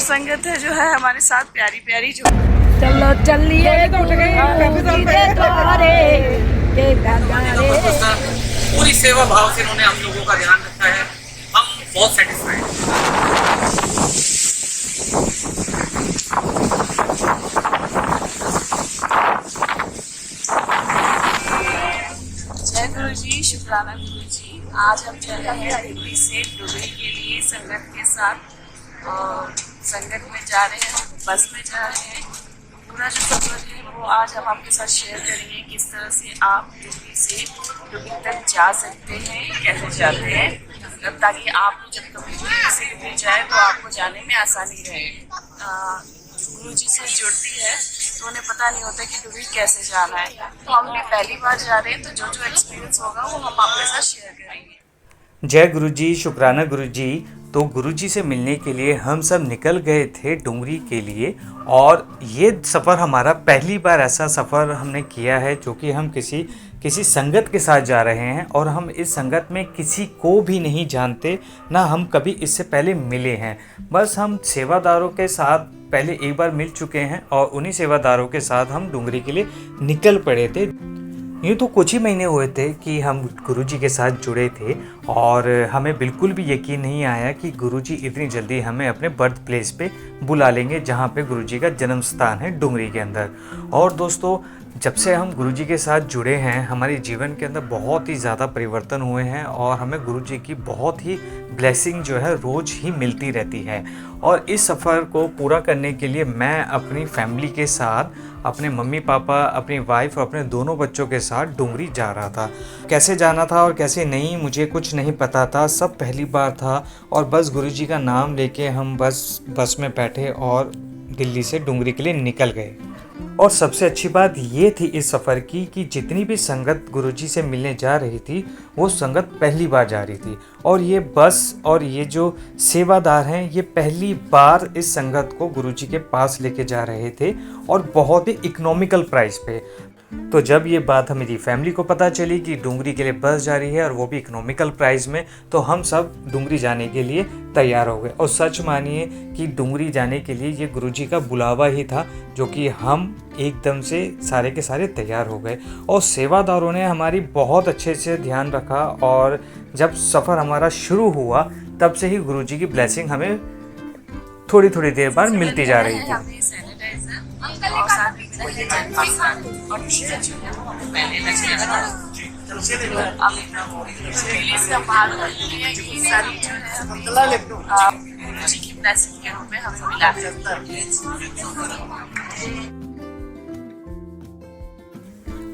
संगत है जो है हमारे साथ प्यारी प्यारी जो चलो चलिए पूरी सेवा भाव से उन्होंने हम लोगों का ध्यान रखा है। हम बहुत सेटिस्फाइड हैं। जय गुरु जी, शुक्राना गुरु जी। आज हम चल रहे हैं दिल्ली से डुबरी के लिए संगत के साथ। और संगत में जा रहे हैं, बस में जा रहे हैं। पूरा जो सफर है वो आज हम आपके साथ शेयर करेंगे, किस तरह से आप दिल्ली से डुबरी तक जा सकते हैं, कैसे जाते हैं, ताकि आपको जब कभी दिल्ली से डुबरी जाए तो आपको जाने में आसानी रहे। गुरु जी से जुड़ती है तो उन्हें पता नहीं होता कि डुबरी कैसे जाना है। तो हम भी पहली बार जा रहे हैं, तो जो जो एक्सपीरियंस होगा वो हम आपके साथ शेयर करेंगे। जय गुरु जी, शुक्राना गुरु जी। तो गुरु जी से मिलने के लिए हम सब निकल गए थे डुंगरी के लिए। और ये सफ़र हमारा पहली बार ऐसा सफ़र हमने किया है जो कि हम किसी संगत के साथ जा रहे हैं। और हम इस संगत में किसी को भी नहीं जानते, ना हम कभी इससे पहले मिले हैं। बस हम सेवादारों के साथ पहले एक बार मिल चुके हैं और उन्हीं सेवादारों के साथ हम डुंगरी के लिए निकल पड़े थे। यूँ तो कुछ ही महीने हुए थे कि हम गुरुजी के साथ जुड़े थे और हमें बिल्कुल भी यकीन नहीं आया कि गुरुजी इतनी जल्दी हमें अपने बर्थ प्लेस पे बुला लेंगे, जहाँ पे गुरुजी का जन्म स्थान है डुंगरी के अंदर। और दोस्तों, जब से हम गुरुजी के साथ जुड़े हैं, हमारे जीवन के अंदर बहुत ही ज़्यादा परिवर्तन हुए हैं और हमें गुरुजी की बहुत ही ब्लेसिंग जो है रोज़ ही मिलती रहती है। और इस सफ़र को पूरा करने के लिए मैं अपनी फैमिली के साथ, अपने मम्मी पापा, अपनी वाइफ और अपने दोनों बच्चों के साथ डुंगरी जा रहा था। कैसे जाना था और कैसे नहीं, मुझे कुछ नहीं पता था, सब पहली बार था। और बस गुरुजी का नाम लेके हम बस में बैठे और दिल्ली से डुंगरी के लिए निकल गए। और सबसे अच्छी बात ये थी इस सफ़र की कि जितनी भी संगत गुरुजी से मिलने जा रही थी, वो संगत पहली बार जा रही थी। और ये बस और ये जो सेवादार हैं, ये पहली बार इस संगत को गुरुजी के पास लेके जा रहे थे और बहुत ही इकोनॉमिकल प्राइस पे। तो जब ये बात मेरी फैमिली को पता चली कि डुंगरी के लिए बस जा रही है और वो भी इकोनॉमिकल प्राइस में, तो हम सब डुंगरी जाने के लिए तैयार हो गए। और सच मानिए कि डुंगरी जाने के लिए ये गुरुजी का बुलावा ही था, जो कि हम एकदम से सारे के सारे तैयार हो गए। और सेवादारों ने हमारी बहुत अच्छे से ध्यान रखा। और जब सफ़र हमारा शुरू हुआ, तब से ही गुरुजी की ब्लेसिंग हमें थोड़ी थोड़ी देर बाद मिलती जा रही थी।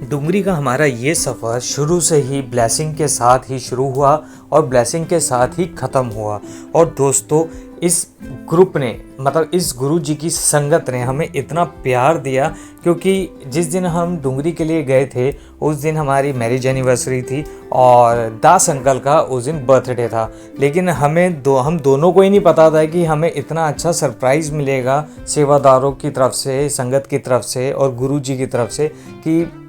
डुंगरी का हमारा ये सफ़र शुरू से ही ब्लेसिंग के साथ ही शुरू हुआ और ब्लेसिंग के साथ ही ख़त्म हुआ। और दोस्तों, इस ग्रुप ने, मतलब इस गुरु जी की संगत ने हमें इतना प्यार दिया, क्योंकि जिस दिन हम डुंगरी के लिए गए थे उस दिन हमारी मैरिज एनिवर्सरी थी और दास अंकल का उस दिन बर्थडे था। लेकिन हम दोनों को ही नहीं पता था कि हमें इतना अच्छा सरप्राइज़ मिलेगा सेवादारों की तरफ से, संगत की तरफ से और गुरु जी की तरफ से, कि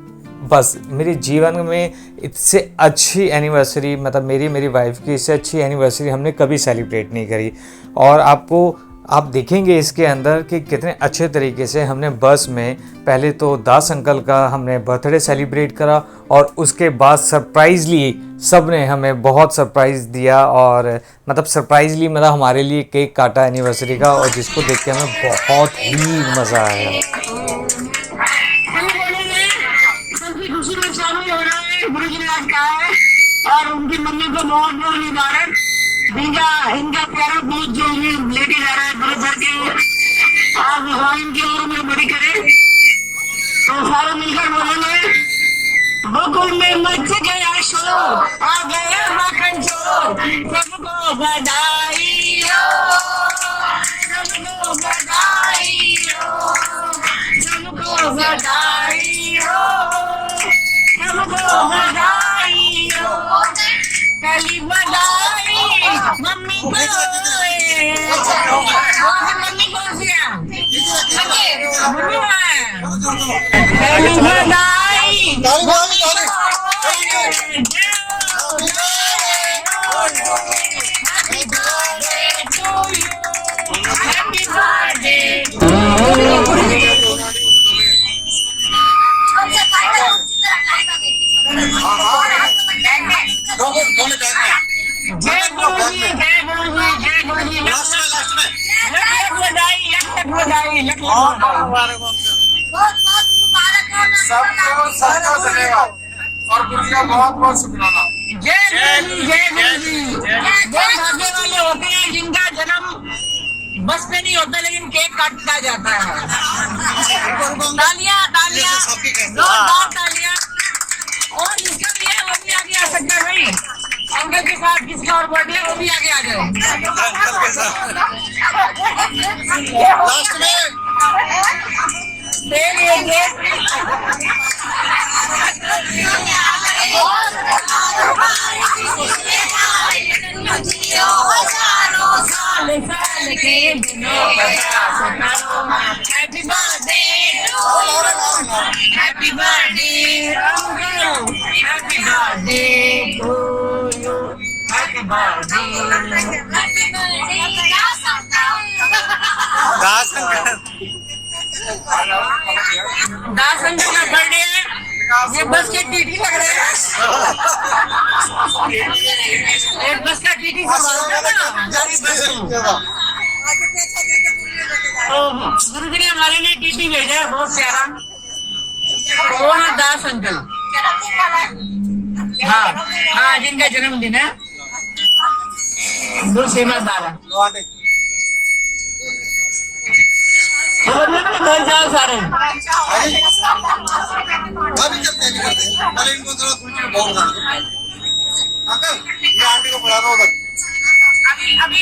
बस मेरे जीवन में इससे अच्छी एनिवर्सरी, मतलब मेरी वाइफ की इससे अच्छी एनिवर्सरी हमने कभी सेलिब्रेट नहीं करी। और आप देखेंगे इसके अंदर कि कितने अच्छे तरीके से हमने बस में पहले तो दास अंकल का हमने बर्थडे सेलिब्रेट करा और उसके बाद सरप्राइजली सब ने हमें बहुत सरप्राइज़ दिया। और मतलब सरप्राइजली मतलब हमारे लिए केक काटा एनिवर्सरी का, और जिसको देख के हमें बहुत ही मज़ा आया। और उनकी मम्मी को बहुत बहुत मुबारक। इनका प्यारा बहुत जो लेडी जा रहा है गुरु भर के, और भगवान की ओर में बड़ी करे। तो सारे मिलकर बोलेंगे, बकुल में मच गया शोर, आ गया माखन चोर, सबको बधाई हो, सबको बधाई हो, सबको बधाई हो, सबको बधाई हो। पहली बधाई मम्मी को, मम्मी कौन सी है? पहली बधाई मम्मी को। Happy birthday to you. Happy birthday. दोनों जाएंगे जय गुरु जी, जय गुरु जी, जय गुरु जी। लास्ट में लख लख बधाई, लख लख बधाई, लख लख बधाई। सबको सबका धन्यवाद और गुरु जी का बहुत बहुत शुक्राना। जय गुरु जी, जय गुरु जी। बहुत भाग्य वाले होते हैं जिनका जन्म बस में नहीं होता लेकिन केक काटा जाता है। तालियां तालियां जोरदार तालियां। और जिसका भी है वो भी आगे आ सकता है भाई। अंकल के साथ किसका और बर्थडे वो भी आगे आ जाए। लास्ट में happy birthday happy birthday happy birthday to you happy birthday. Das uncle का बर्थडे है। ये बस के टीटी लग रहे हैं। एक बस का टीटी गुरु जी ने हमारे लिए टीटी भेजा है बहुत प्यारा। वो है दास अंकल। हाँ हाँ जिनका जन्मदिन है। दो सेवा दारा घर जाओ सारे। अभी करते हैं अरे इनको थोड़ा कुछ बहुत अंकल ये आंटी को बुला दो उधर। अभी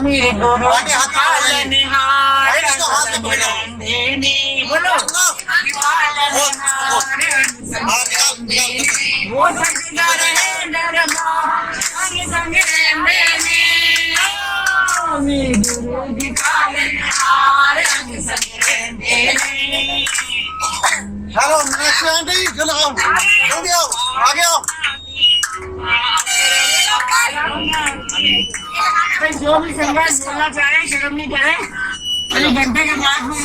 मेरे दोनों आंटी हाथ में बोलो वो संग रहे नरमा संग संग मैंने गुरु जी पालनहार संग संग रहने। हेलो नमस्ते आंटी चलो आओ जल्दी आओ आगे आओ। जो भी संघर्ष बोलना चाहे शर्म नहीं करे। अभी घंटे के बाद में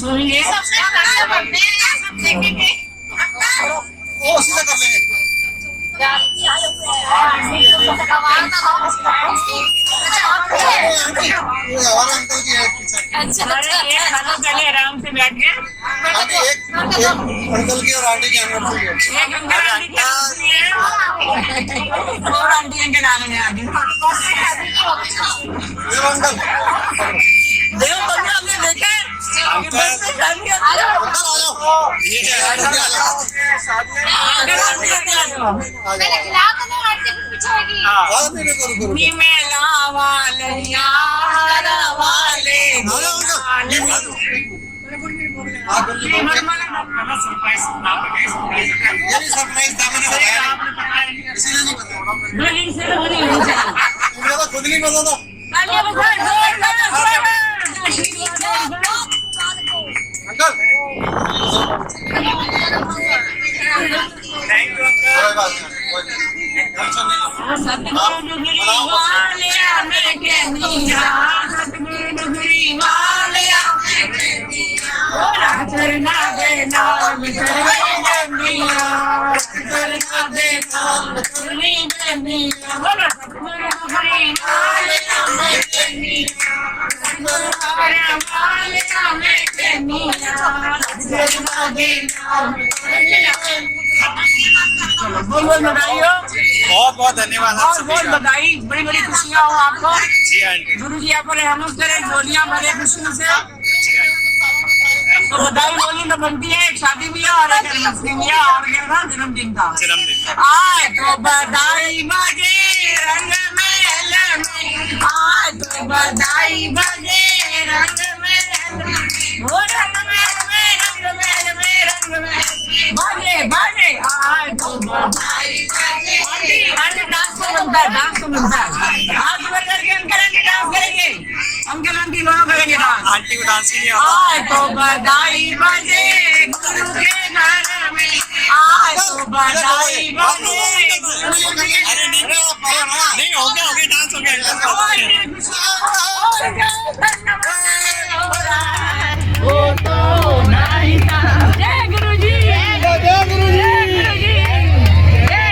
सुनिए वो सीधा कर लेंगे। और अंकल की है पीछे। खाना पहले आराम से बैठ के आंटी एक अंकल की और आंटी की एनिवर्सरी है। एक अंकल आंटी की एनिवर्सरी है और आंटी अंकल आने में आगे ये अंकल देखो कभी आपने देखे कि बस में शादी होती है। अंकल आ जाओ ये आंटी आ जाओ अंकल आंटी अंकल आ जाओ। हां मेरे करो नी मेला वाले यार वाले ये भी सरप्राइज था मैंने बताया इसीलिए नहीं बताया तुमने तो खुद नहीं पता था अंकल थैंक यू अंकल कोई बात नहीं टेंशन नहीं लो बहुत बहुत धन्यवाद आप सभी बहुत बधाई। बड़ी बड़ी खुशियाँ हो आपको। जी आंटी गुरु जी आप पर रहमत करें गोलियां भरे खुशियों से। तो बधाई बोली तो बनती है। एक शादी भी है और एक एनिवर्सरी भी है और क्या था जन्मदिन था। आए तो बधाई बजे रंग मेल में आए तो बधाई बजे रंग मेल में वो रंग मेल में रंग मेल में रंग मेल बजे बजे आए तो बधाई बजे। आंटी डांस तो बनता है डांस तो बनता है। हाथ ऊपर करके अंकल आंटी डांस करेंगे। अंकल आंटी दोनों करेंगे डांस। आंटी को डांस के लिए आए तो बधाई बजे गुरु के घर में आए तो बधाई बजे गुरु के अरे नहीं हो गया डांस हो गया वो तो नहीं था। जय गुरु जी जय गुरु जी जय गुरु जी जय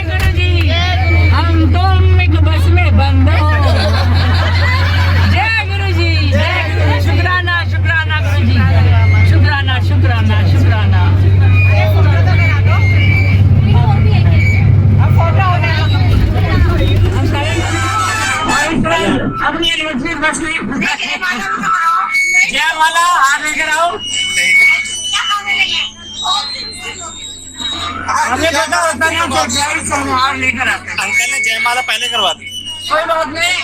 बस नहीं जय माला हाथ लेकर आओ। हमें पता होता नहीं कि जय समार लेकर आते हैं। अंकल ने जयमाला पहले करवा दी। कोई बात नहीं।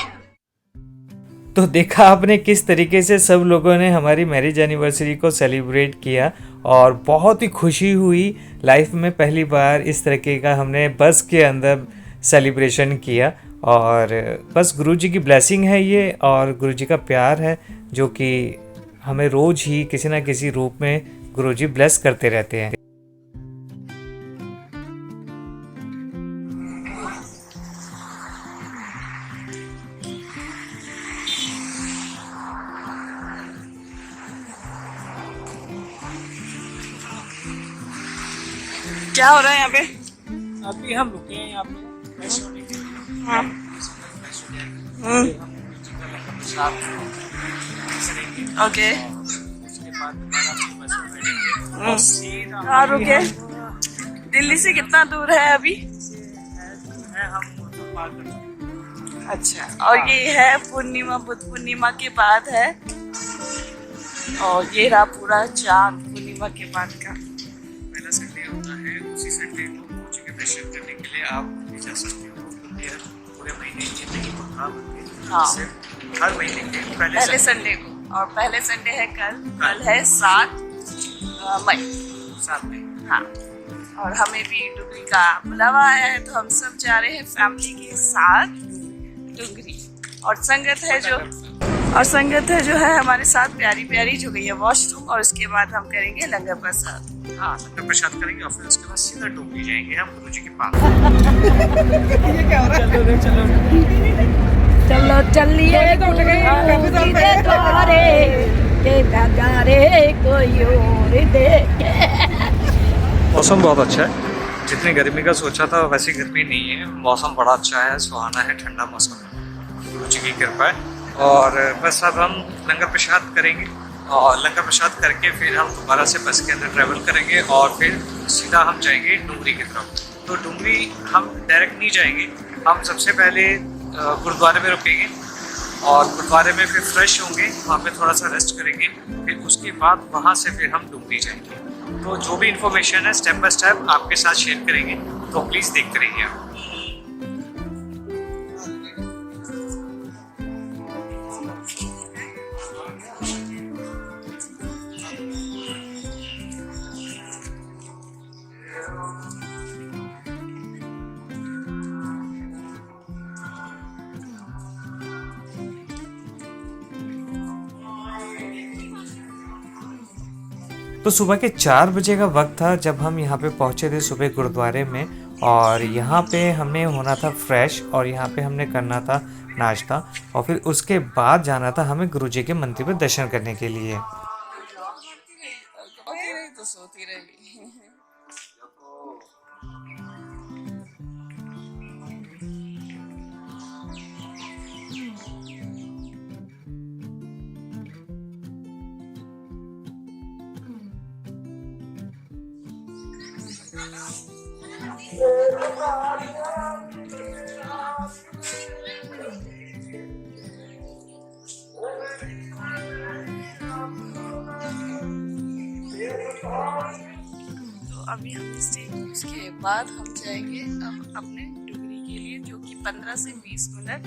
तो देखा आपने किस तरीके से सब लोगों ने हमारी मैरिज एनिवर्सरी को सेलिब्रेट किया और बहुत ही खुशी हुई। लाइफ में पहली बार इस तरीके का हमने बस के अंदर सेलिब्रेशन किया और बस गुरुजी की ब्लेसिंग है ये और गुरुजी का प्यार है जो कि हमें रोज़ ही किसी ना किसी रूप में गुरुजी ब्लेस करते रहते हैं। क्या हो रहा है यहाँ पे? अभी हम रुके हैं यहाँ पे फ्रेश होने के लिए। हाँ। ओके। उसके बाद दोबारा अपनी बस में बैठेंगे और सीधा कहाँ रुके? दिल्ली से कितना दूर है अभी? है हम तो पार कर चुके हैं। अच्छा, और ये है पूर्णिमा, बुद्ध पूर्णिमा के बाद है और ये रहा पूरा चांद पूर्णिमा के बाद का। पहला संडे होता है, उसी संडे को कोचिंग के दर्शन करने के लिए आप भी जा सकते हो। पूरे महीने ये नहीं होता बल्कि हाँ। सिर्फ हर महीने के पहले संडे को, और पहले संडे है कल है 7 मई। 7 मई। हाँ, और हमें भी डुगरी का बुलावा आया है तो हम सब जा रहे हैं फैमिली के साथ डुगरी। और संगत है जो है हमारे साथ प्यारी प्यारी जो गई है वॉशरूम, और उसके बाद हम करेंगे लंगर प्रसाद। हाँ, लंगर प्रसाद करेंगे और फिर उसके बाद सीधा डुगरी जाएंगे हम गुरुजी के पास। चलो चलिए गुरुजी के द्वारे के नजारे कोई और देखे। मौसम बहुत अच्छा है, जितनी गर्मी का सोचा था वैसी गर्मी नहीं है। मौसम बड़ा अच्छा है, सुहाना है, ठंडा मौसम है, गुरुजी की कृपा है। और बस अब हम लंगर प्रसाद करेंगे और लंगर प्रसाद करके फिर हम दोबारा से बस के अंदर ट्रैवल करेंगे और फिर सीधा हम जाएंगे डुंगरी की तरफ। तो डुंगरी हम डायरेक्ट नहीं जाएंगे, हम सबसे पहले गुरुद्वारे में रुकेंगे और गुरुद्वारे में फिर फ्रेश होंगे, वहाँ पे थोड़ा सा रेस्ट करेंगे, फिर उसके बाद वहाँ से फिर हम डुंगरी जाएंगे। तो जो भी इन्फॉर्मेशन है स्टेप बाय स्टेप आपके साथ शेयर करेंगे, तो प्लीज़ देखते रहिए आप। तो सुबह के 4 बजे का वक्त था जब हम यहाँ पे पहुँचे थे सुबह गुरुद्वारे में, और यहाँ पे हमें होना था फ्रेश और यहाँ पे हमने करना था नाश्ता और फिर उसके बाद जाना था हमें गुरुजी के मंदिर में दर्शन करने के लिए। तो सोती रही। तो अभी हम उसके बाद हम जाएंगे अब अपने डुगरी के लिए, जो कि 15 से 20 मिनट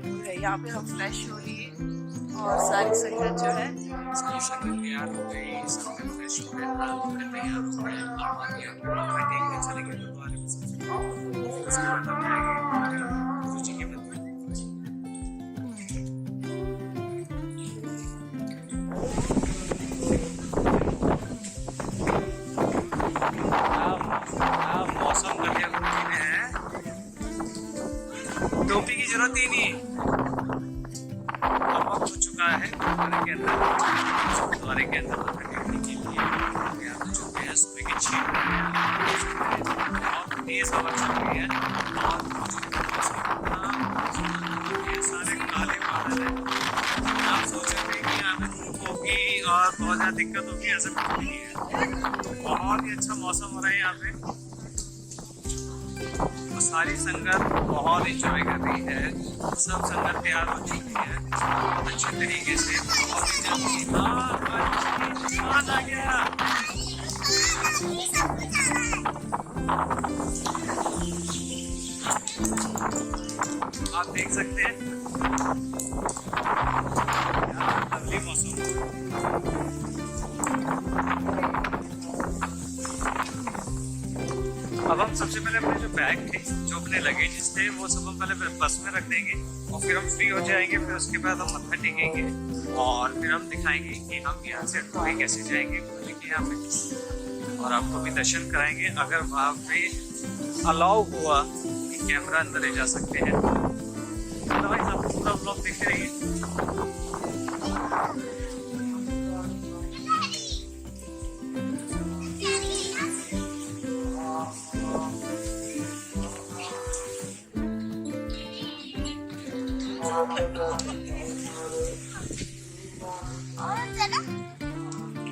दूर है। यहाँ पे हम फ्रेश हो लिए और सारी संगत जो है सारी संगत तैयार हो गई, सब फ्रेश हो गए, कपड़े तैयार हो गए, अब देखने चलेंगे गुरुद्वारे में सबसे पहले। उसके बाद हम जाएंगे गुरुजी के मंदिर। मौसम बढ़िया है, टोपी की जरूरत ही नहीं। अब वक्त हो चुका है गुरुद्वारे के अंदर करने के लिए। यहाँ पे जो है सुबह के 6 बहुत तेज हवा चल रही है और सारे काले बादल हैं। आप सोच रहे थे कि यहाँ पे धूप होगी और बहुत ज़्यादा दिक्कत होगी, ऐसा कुछ नहीं है। बहुत ही अच्छा मौसम हो रहा है यहाँ पे। सारी संगत बहुत इंजॉय कर रही है। सब संगत तैयार हो चुकी है बहुत अच्छे तरीके से। बहुत ही जल्दी चांद आ गया। आप देख सकते हैं लवली मौसम। अब हम सबसे पहले अपने जो बैग थे, जो अपने लगेजेस थे, वो सब हम पहले बस में रख देंगे और फिर हम फ्री हो जाएंगे। फिर उसके बाद हम मत्था टेकेंगे और फिर हम दिखाएंगे कि हम यहाँ से टोए कैसे जाएंगे खुले के यहाँ पे, और आपको भी दर्शन कराएंगे। अगर वहाँ पे अलाउ हुआ कि कैमरा अंदर ले जा सकते हैं, अदरवाइज आप पूरा ब्लॉग देखते रहिए।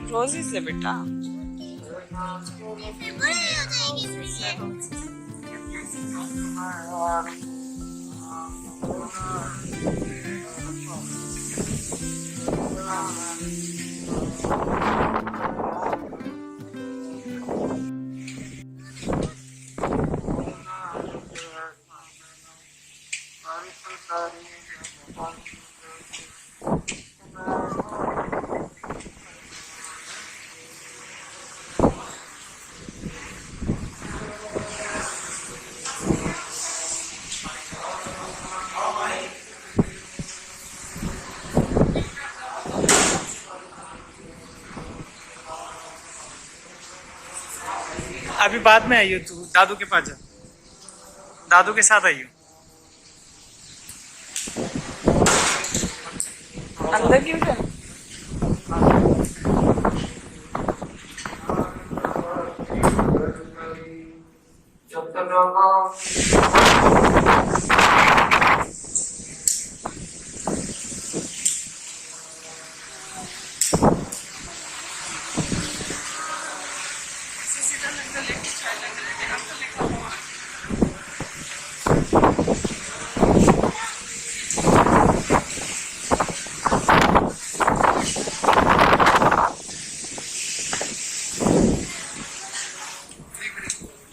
रोजी से बेटा अभी बाद में आई हो तू, दादू के पास जा, दादू के साथ आई हो। अंदर क्यों जा?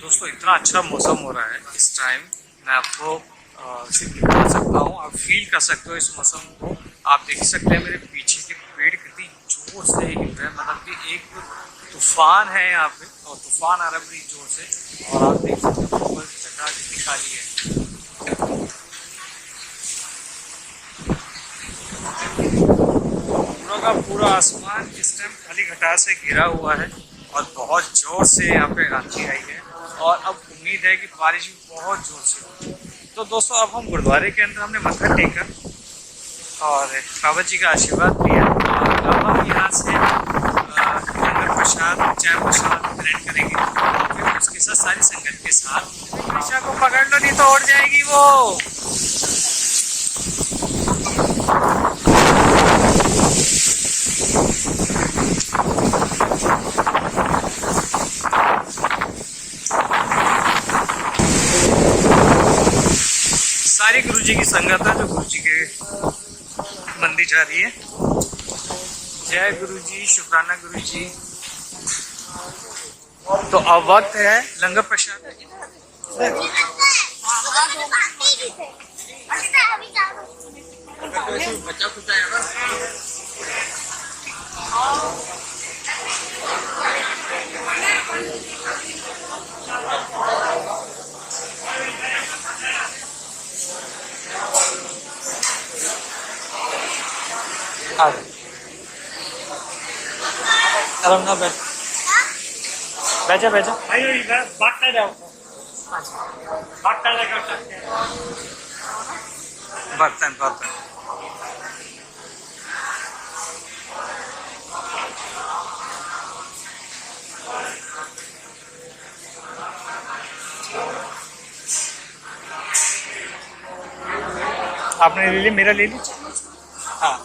दोस्तों इतना अच्छा मौसम हो रहा है इस टाइम, मैं आपको सिर्फ दिखा सकता हूँ, आप फील कर सकते हो इस मौसम को। आप देख सकते हैं मेरे पीछे के पेड़ कितनी जोर से हिल रहे हैं, मतलब कि एक तूफान है यहाँ पे और तूफान आ रहा है बड़ी जोर से। और आप देख सकते हो ऊपर जगह कितनी खाली है, पूरा का पूरा आसमान इस टाइम खाली घटा से घिरा हुआ है और बहुत जोर से यहाँ पे आंधी आई है और अब उम्मीद है कि बारिश भी बहुत जोर से होगी। तो दोस्तों अब हम गुरुद्वारे के अंदर हमने मत्था टेका और बाबा जी का आशीर्वाद लिया और अब हम यहाँ से लंगर प्रसाद चाय प्रसाद ग्रहण करेंगे और फिर उसके साथ सारी संगत के साथ कृष्णा को पकड़ लो नहीं तो उड़ जाएगी वो। सारी गुरुजी की संगत है जो गुरुजी के मंदिर जा रही है। जय गुरुजी, शुक्राना गुरुजी। तो अब वक्त है लंगर प्रसाद। बच्चा कुछ आएगा आराम ना बैठ बैठा बैठा भागता जाओ भागता जाकर बर्तन बर्तन आपने ले ली, मेरा ले ली। हाँ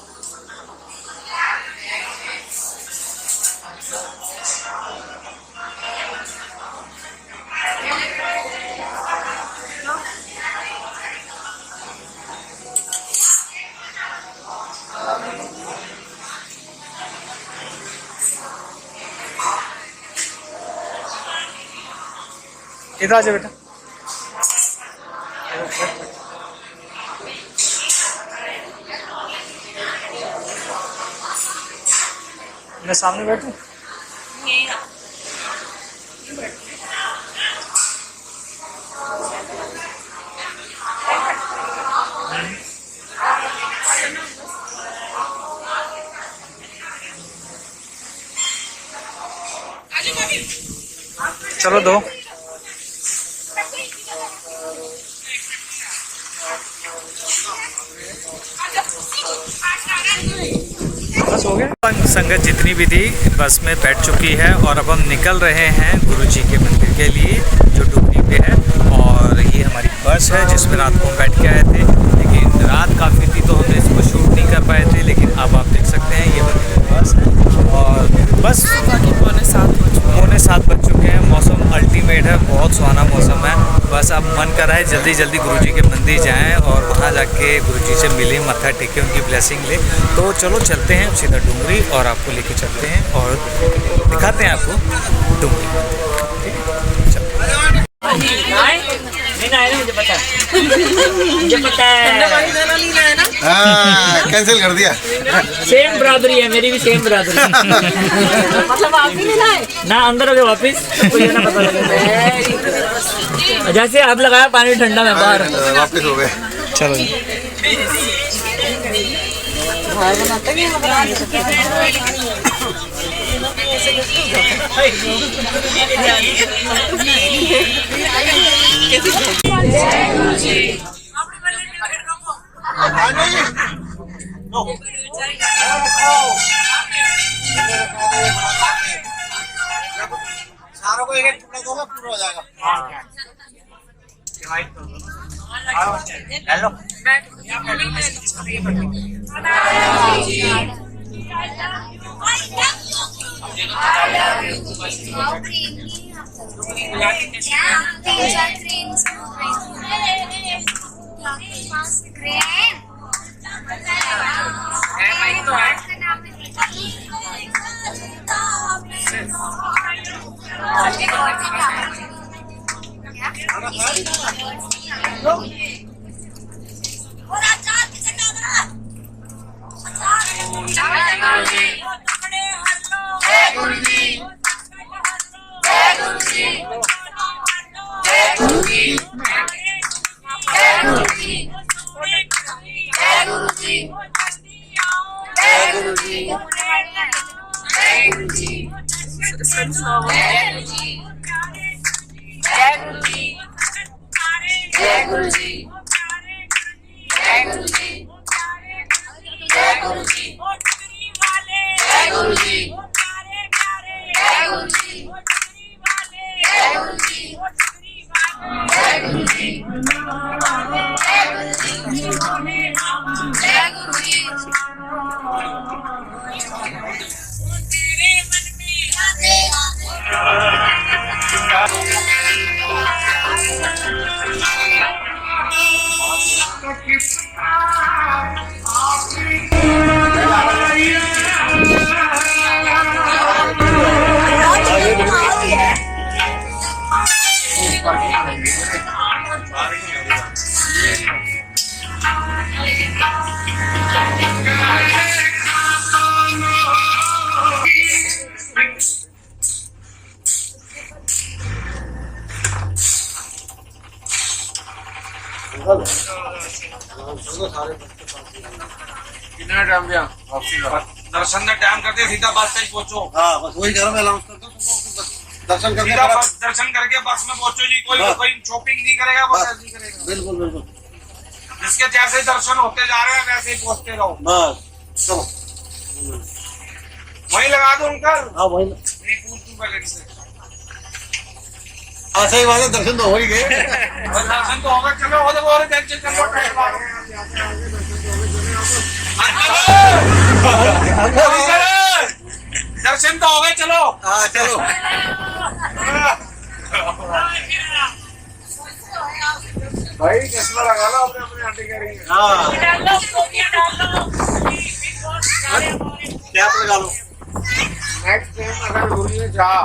इधर आ जा बेटा। मैं सामने बैठूं? चलो दो। बस हो गया। संगत जितनी भी थी बस में बैठ चुकी है और अब हम निकल रहे हैं गुरुजी के मंदिर के लिए जो डुमरी पे है। और ये हमारी बस है जिसमें रात को हम बैठ के आए थे, लेकिन रात काफ़ी थी तो हमने इसको शूट नहीं कर पाए थे। लेकिन अब आप देख सकते हैं ये बस और बस पौने 7 बज चुके हैं। मौसम अल्टीमेट है, बहुत सुहाना मौसम है। बस अब मन कर रहा है जल्दी जल्दी गुरुजी के मंदिर जाएं और वहाँ जाके गुरुजी से मिलें, मत्था टेकें, उनकी ब्लेसिंग ले। तो चलो चलते हैं सीधा डुमरी और आपको लेके चलते हैं और दिखाते हैं आपको डुमरी। मुझे पता है। कैंसिल कर दिया। सेम बरादरी है, मेरी भी सेम बरादरी। मतलब आप भी नहीं लाए ना, अंदर हो गए वापिस। मुझे ना पता लगा जैसे आप लगाया पानी ठंडा में बाहर वापिस हो गए। चलो सारों को एक एक टुकड़ा दोगे पूरा हो जाएगा। हेलो कितना टाइम दिया वापसी का? दर्शन का टाइम करते सीधा बस स्टैंड पहुंचो। हाँ बस वही घर में अनाउंस करता हूँ। दर्शन करके सीधा दर्शन करके बस में पहुंचो जी। कोई कोई शॉपिंग नहीं करेगा, बस नहीं करेगा। बिल्कुल बिल्कुल जिसके जैसे दर्शन होते जा रहे हैं वैसे ही पहुंचते रहो। बस चलो वहीं लगा दो अंकल। हाँ वही नहीं पूछ तू पहले से। हाँ सही बात है, दर्शन तो हो ही गए। दर्शन तो होगा। चलो हो देखो और टेंशन कर लो। दर्शन तो हो गए, चलो। हाँ चलो भाई चश्मा लगा लो अपने अपने आंटी कह रही है। हाँ कैप लगा लो। नेक्स्ट टाइम अगर गुरुजी ने चाहा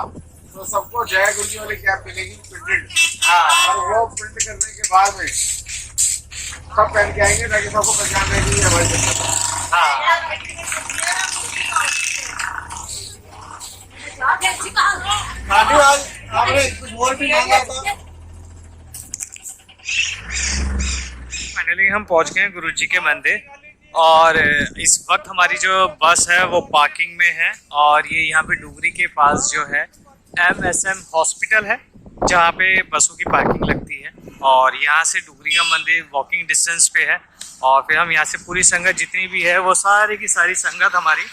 तो सबको जय गुरुजी वाली कैप मिलेगी प्रिंटेड। और वो प्रिंट करने के बाद में सब पहन के आएंगे ताकि सबको पहचान रहे कि ये हमारी जनता है। खाने आज आपने कुछ और भी मांगा था। फाइनली हम पहुंच गए हैं गुरुजी के मंदिर और इस वक्त हमारी जो बस है वो पार्किंग में है और ये यहाँ पे डुगरी के पास जो है MSM हॉस्पिटल है जहाँ पे बसों की पार्किंग लगती है और यहाँ से डुगरी का मंदिर वॉकिंग डिस्टेंस पे है और फिर हम यहाँ से पूरी संगत जितनी भी है वो सारी की सारी संगत हमारी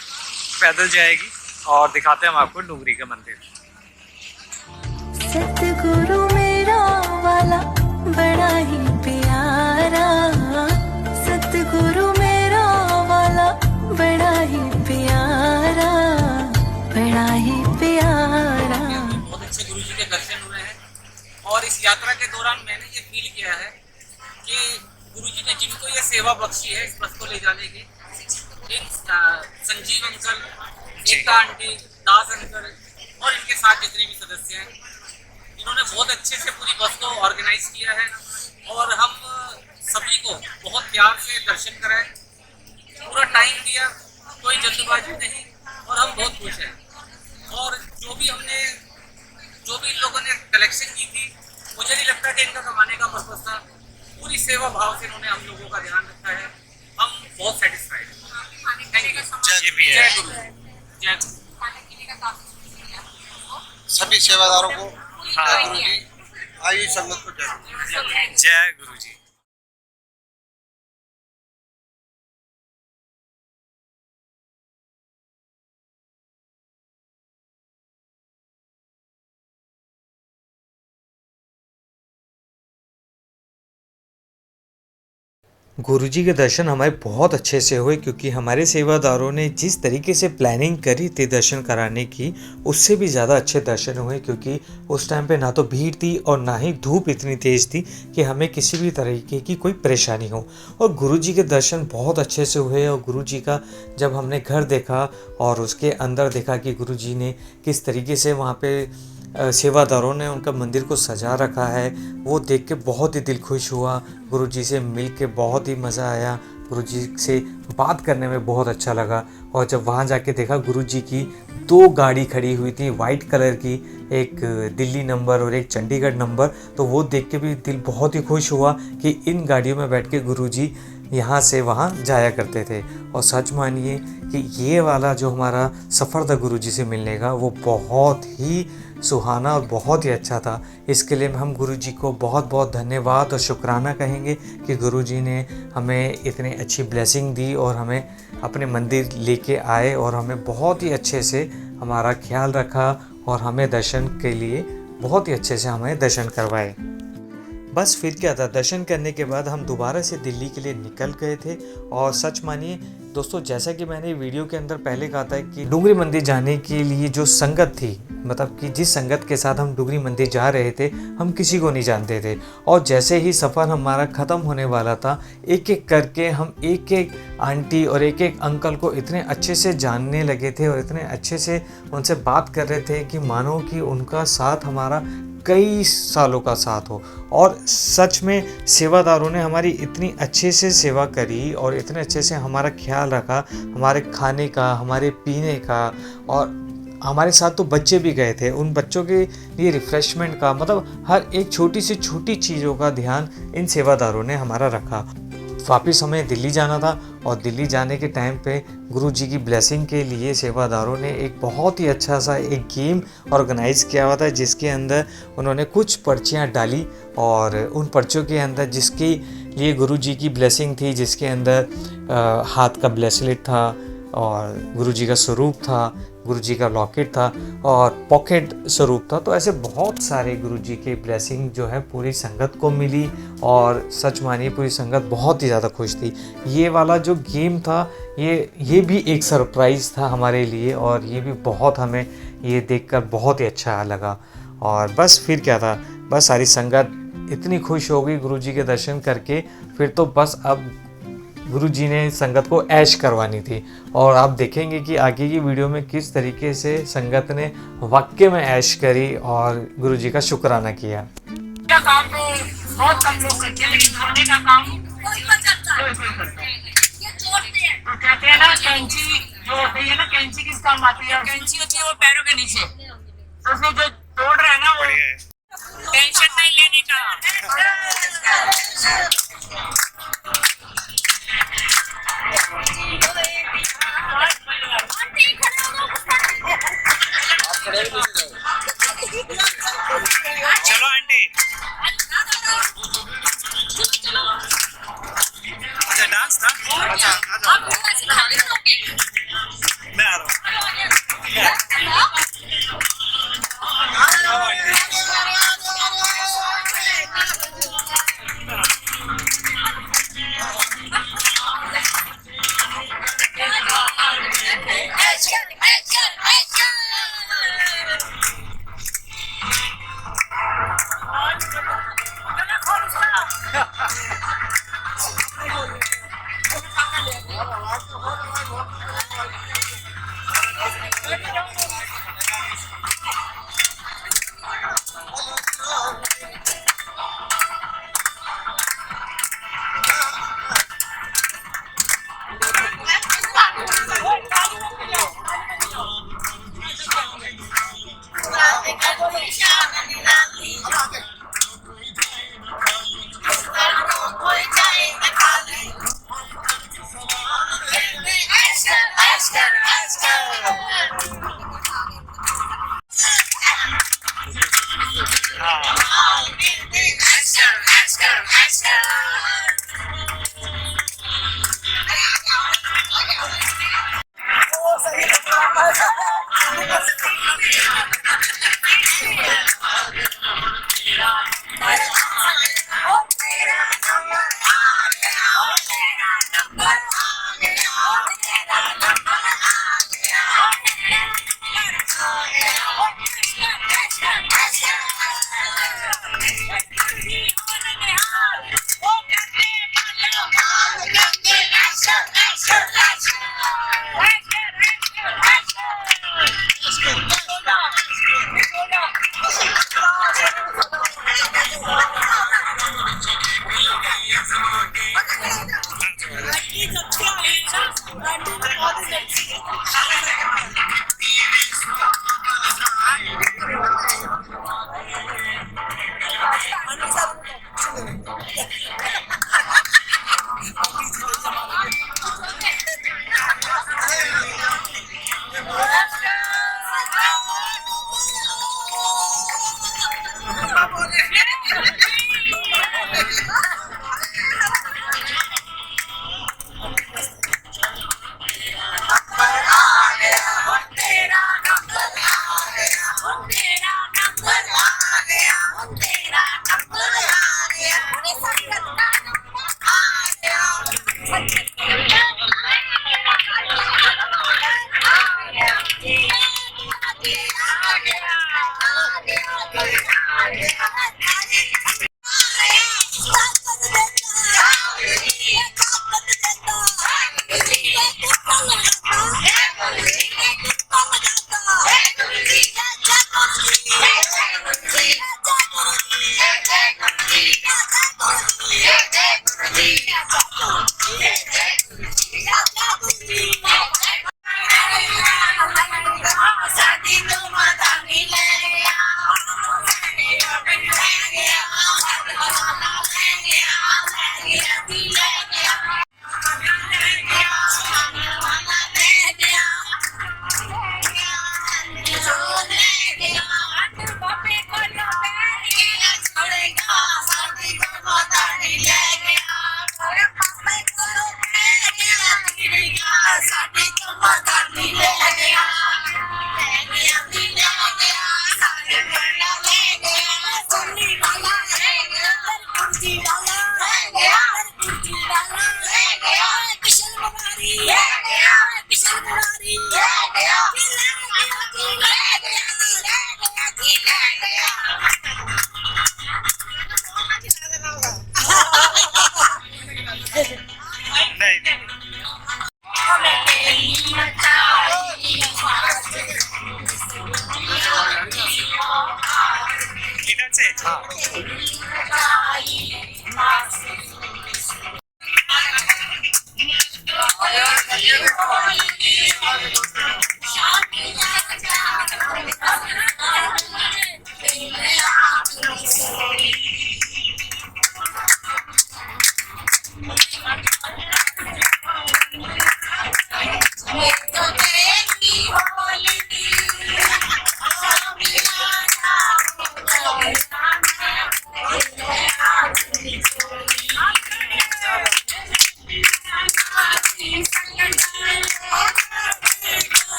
पैदल जाएगी और दिखाते हैं हम आपको डुगरी का मंदिर। सतगुरु मेरा वाला बड़ा ही प्यारा, सतगुरु मेरा वाला बड़ा ही प्यारा, बड़ा ही प्यारा। बहुत अच्छे गुरु जी के दर्शन हुए हैं और इस यात्रा के दौरान मैंने ये फील किया है कि गुरु जी ने जिनको ये सेवा बख्शी है इस बस को ले जाने की, इन संजीव अंकल, एकता आंटी, दास अंकल और इनके साथ जितने भी सदस्य हैं, इन्होंने बहुत अच्छे से पूरी बस को ऑर्गेनाइज किया है और हम सभी को बहुत प्यार से दर्शन कराए, पूरा टाइम दिया, कोई जल्दबाजी नहीं और हम बहुत खुश हैं। और जो भी इन लोगों ने कलेक्शन की थी, मुझे नहीं लगता कि इनका कमाने का पर्पज था, पूरी सेवा भाव से इन्होंने हम लोगों का ध्यान रखा है, हम बहुत सेटिस्फाइड हैं। Thank you. जय गुरु। जय गुरु। सभी सेवादारों को जय गुरु जी। आइए संगत को जय गुरु जी। गुरुजी के दर्शन हमारे बहुत अच्छे से हुए क्योंकि हमारे सेवादारों ने जिस तरीके से प्लानिंग करी थी दर्शन कराने की उससे भी ज़्यादा अच्छे दर्शन हुए क्योंकि उस टाइम पे ना तो भीड़ थी और ना ही धूप इतनी तेज़ थी कि हमें किसी भी तरीके की कोई परेशानी हो। और गुरुजी के दर्शन बहुत अच्छे से हुए और गुरुजी का जब हमने घर देखा और उसके अंदर देखा कि गुरुजी ने किस तरीके से वहाँ पे सेवादारों ने उनका मंदिर को सजा रखा है, वो देख के बहुत ही दिल खुश हुआ। गुरुजी से मिल के बहुत ही मज़ा आया, गुरुजी से बात करने में बहुत अच्छा लगा। और जब वहाँ जाके देखा गुरुजी की 2 गाड़ी खड़ी हुई थी वाइट कलर की, एक दिल्ली नंबर और एक चंडीगढ़ नंबर, तो वो देख के भी दिल बहुत ही खुश हुआ कि इन गाड़ियों में बैठ के गुरुजी यहाँ से वहाँ जाया करते थे। और सच मानिए कि ये वाला जो हमारा सफ़र था गुरुजी से मिलने का वो बहुत ही सुहाना और बहुत ही अच्छा था। इसके लिए हम गुरुजी को बहुत बहुत धन्यवाद और शुक्राना कहेंगे कि गुरुजी ने हमें इतनी अच्छी ब्लेसिंग दी और हमें अपने मंदिर लेके आए और हमें बहुत ही अच्छे से हमारा ख्याल रखा और हमें दर्शन के लिए बहुत ही अच्छे से हमें दर्शन करवाए। बस फिर क्या था, दर्शन करने के बाद हम दोबारा से दिल्ली के लिए निकल गए थे। और सच मानिए दोस्तों, जैसा कि मैंने वीडियो के अंदर पहले कहा था कि डुगरी मंदिर जाने के लिए जो संगत थी, मतलब कि जिस संगत के साथ हम डुगरी मंदिर जा रहे थे, हम किसी को नहीं जानते थे। और जैसे ही सफ़र हमारा ख़त्म होने वाला था, एक एक करके हम एक एक आंटी और एक एक अंकल को इतने अच्छे से जानने लगे थे और इतने अच्छे से उनसे बात कर रहे थे कि मानो कि उनका साथ हमारा कई सालों का साथ हो। और सच में सेवादारों ने हमारी इतनी अच्छे से सेवा करी और इतने अच्छे से हमारा ख्याल रखा, हमारे खाने का, हमारे पीने का। और हमारे साथ तो बच्चे भी गए थे, उन बच्चों के लिए रिफ़्रेशमेंट का, मतलब हर एक छोटी से छोटी चीज़ों का ध्यान इन सेवादारों ने हमारा रखा। वापस हमें दिल्ली जाना था और दिल्ली जाने के टाइम पे गुरुजी की ब्लेसिंग के लिए सेवादारों ने एक बहुत ही अच्छा सा एक गेम ऑर्गेनाइज़ किया हुआ था, जिसके अंदर उन्होंने कुछ पर्चियाँ डाली और उन पर्चियों के अंदर जिसके लिए गुरुजी की ब्लेसिंग थी, जिसके अंदर हाथ का ब्रेसलेट था और गुरुजी का स्वरूप था, गुरुजी का लॉकेट था और पॉकेट स्वरूप था। तो ऐसे बहुत सारे गुरुजी के ब्लेसिंग जो है पूरी संगत को मिली और सच मानिए पूरी संगत बहुत ही ज़्यादा खुश थी। ये वाला जो गेम था ये भी एक सरप्राइज़ था हमारे लिए और ये भी बहुत हमें ये देखकर बहुत ही अच्छा लगा। और बस फिर क्या था, बस सारी संगत इतनी खुश हो गई गुरुजी के दर्शन करके। फिर तो बस अब गुरुजी ने संगत को ऐश करवानी थी और आप देखेंगे कि आगे की वीडियो में किस तरीके से संगत ने वाकई में ऐश करी और गुरुजी का शुक्राना किया। काम तो बहुत कम लोग करते हैं, लेकिन धोने का काम कोई करता है। तो कहते हैं ना कैंची जो होती है ना, कैंची किस काम आती है? कैंची होती है वो पैरों के नीचे, तो उसमें जो तोड़ रहे हैं ना वो टेंशन नहीं लेने का। चलो आंटी। अच्छा डांस था। अच्छा मैं आ रहा हूँ।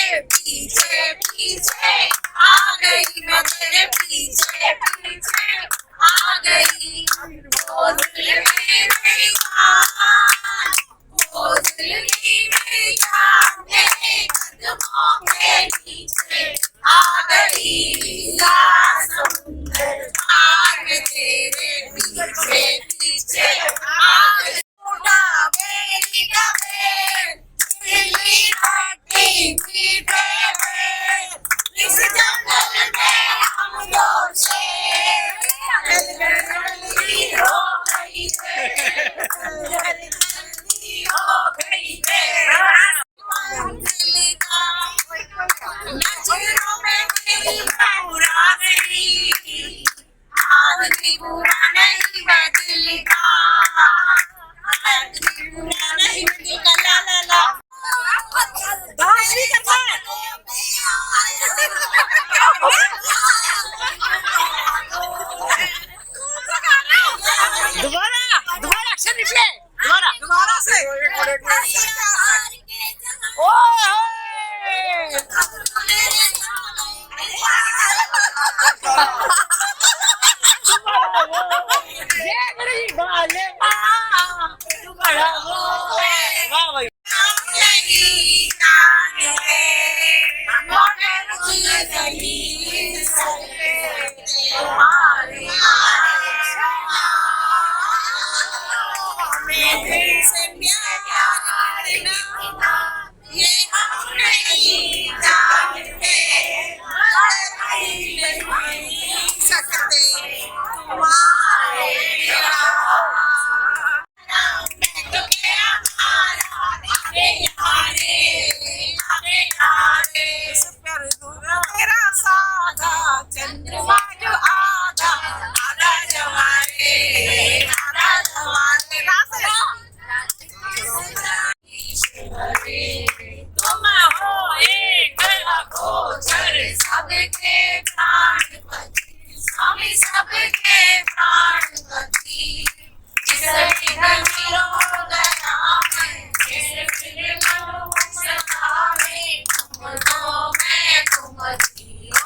तेरे पीछे पीछे आ गई, मैं तेरे पीछे पीछे आ गई। वो दिल मेरी जान, वो दिल मेरी जान तेरे कदमों के नीचे आ गई। समुंदर पार में तेरे पीछे पीछे आ गई। बेली का बेल, दिल्ली घाटी मीठे बेल, इस जंगल में हम दो शेर, जल्दी हो गई देर, जल्दी हो गई देर। दिल्ली का नजरों में दिल बुरा नहीं, आदमी बुरा नहीं मैं दिल का, आदमी बुरा नहीं मैं दिल का। ला ला ला डांस भी करना है। दोबारा दोबारा एक्शन रिप्ले, दोबारा से चंद्रमा जो आधा आधा जवारे आधा जवारे तुम हो एक अगोचर सबके प्राणपति, स्वामी सबके प्राणपति।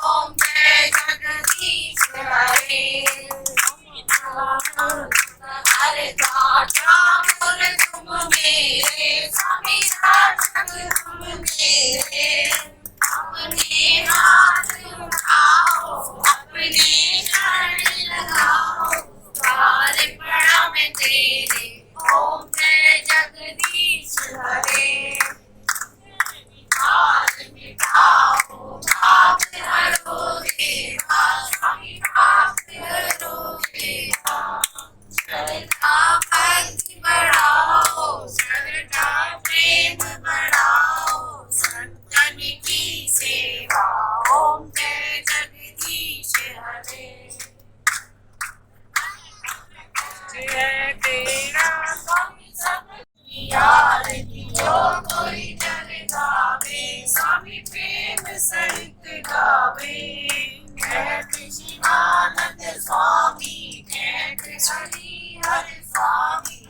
ओम जय जगदीश हरे। अरे ठाकुर तुम मेरे, स्वामी हम मेरे, अपने हाथ उठाओ अपने चरण लगाओ, द्वार प्रणाम तेरे। ओम जय जगदीश हरे। हाथ मिटाओ पाप हरोगे, स्वामी पाप हरोगे। श्रद्धा भक्ति बढ़ाओ, श्रद्धा प्रेम बढ़ाओ, संतन की सेवा। ओम जय जगदीश हरे। जय तेरा स्वामी सब आरती जो कोई जन गावे, स्वामी प्रेम सहित गावे। जय कृष्णानंद स्वामी, जय कृष्ण हरि स्वामी।